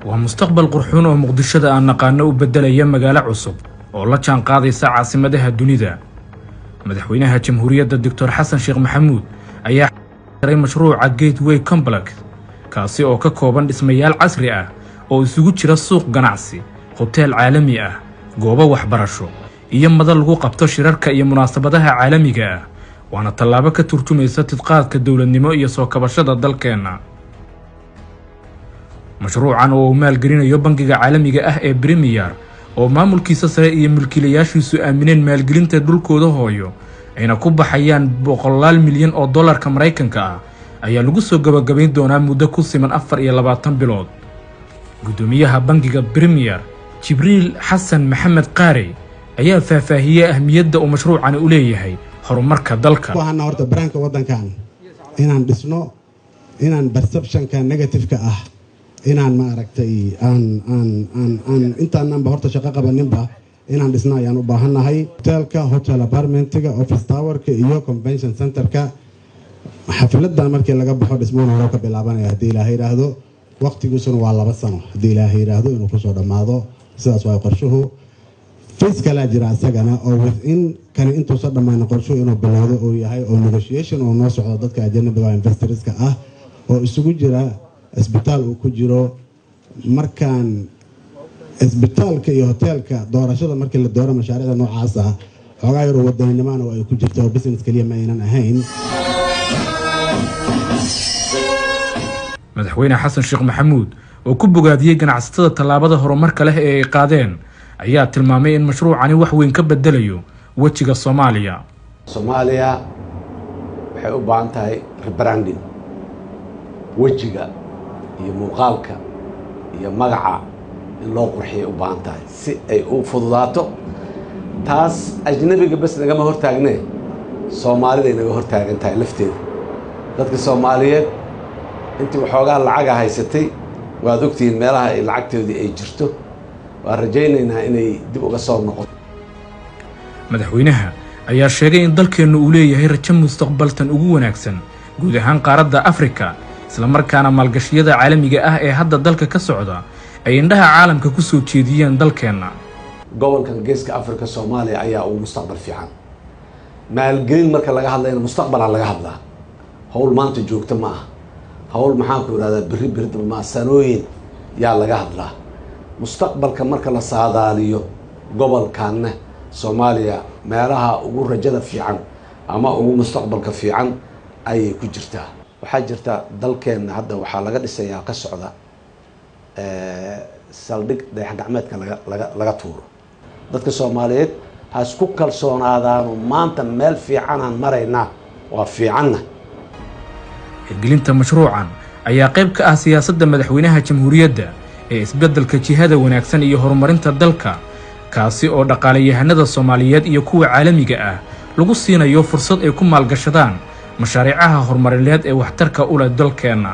ومستقبل قرحون ومقدشة أن نقانو بدل أيام مجال عصب والله كان قاضي ساعة سمدها الدنيا مدحوينها جمهورية الدكتور حسن شيخ محمود أي مشروع جيت واي كومبلكس كاسي أو ككوبان اسميال عصري أو يسوق شراء السوق جناعسي هوتيل عالمي جوبا وحبرشو إيام مدى لغو قبطو شراركا إيام مناسبتها عالمي وانا طلابة كترجميسة تدقاق كالدولة النمائية سو كبشدة دالكينا مشروعاً oo maalgelinayo bangiga caalamiga ah ee Premier oo maamulkiisa sare iyo mulkiilayaashiisu aamineen maalgelinta dhulkooda hooyo ayna ku baxayaan $100 milyan oo dollarka Mareykanka ah ayaa lagu soo gabagabayn doonaa muddo ku siman 24 bilood gudoomiyaha bangiga Premier Jibriil Xasan Maxamed Qaari ayaa faahfaahiyay ahmiyadda uu mashruucan u leeyahay horumarka dalka waxaan horta branka wadankan inaan dhisno inaan perception-ka negative-ka ah inaan ma aragtay intaan ba horta shaqo qabaninba inaan dhisna ayaan u baahanahay hotelka hotel apartment-ga office tower-ka iyo convention center-ka xafladan markii laga baxo dhismoon hore ka bilaabanaya hadii Ilaahay yiraahdo waqtigiisuna waa 2 sano hadii Ilaahay yiraahdo inuu ku soo dhamaado sidaas waa qorshuhu fiscal jira asagana oo within kan intuu soo dhamaan qorshuhu inuu bilaado oo yahay oo negotiation oo noo socdo dadka ajnabiga investors-ka ah oo isugu jira isbitaal uu ku jiro markaan isbitaalka iyo hotelka doorashada markii la dooro mashaariicda noocaas ah xogaa yar wadanimaana ay ku jirto business kaliya ma aynan ahayn madaxweyne xasan sheekh maxamuud oo ku bogaadiyay ganacsatada talaabada horumarka leh ee ay qaadeen ayaa tilmaamay in mashruucani wax weyn ka bedelayo wajiga Soomaaliya waxay u baahan tahay rebranding wajiga iyo muuqaalka iyo magaca in loo qurxiyo u baahan tahay si ay u fududaato taas ajnabiga bas naga ma hortaagnee Soomaalida inaga hortaagan tahay lafteeda dadka Soomaaliyeed intii waxoogaa lacag haysatay waad ogtiin meelaha ay lacagteedii ay jirto waa rajaynaynaa inay dib uga soo noqoto madaxweynaha ayaa sheegay in dalkeenu uu leeyahay rajo mustaqbaltan ugu wanaagsan guud ahaan qaaradda Afrika isla markaana maalgashiyada caalamiga ah ee hadda dalka ka socda ay indhaha caalamka ku soo jeediyeen dalkeena gobolkan geeska Afrika Soomaaliya ayaa uu mustaqbal fiican maalgelin marka laga hadlayna mustaqbal laga hadlaa hawl maanta joogto ma aha hawl maxaan ku yiraahdaa biri ma sanooyin yaa laga hadlaa mustaqbalka marka la saadaaliyo gobolkan Soomaaliya meelaha ugu rajada fiican ama ugu mustaqbalka fiican ay ku jirtaa waxaa jirta dalkeena hadda waxaa laga dhisayaa ka socda saldhig dayax gacmeedka laga tuuro dadka Soomaaliyeed ha isku kalsoonaadaan maanta meel fiican aan maraynaa waa fiicanna hirgelinta mashruucan ayaa qayb ka ah siyaasadda madaxweynaha jamhuuriyadda ee isbeddelka jihada wanaagsan iyo horumarinta dalka kaasi oo dhaqaalayahanada Soomaaliyeed iyo kuwa caalamiga ah lagu siinayo fursad ay ku maalgashadaan mashaariicaha horumarineed ee waxtarka u leh dalkeena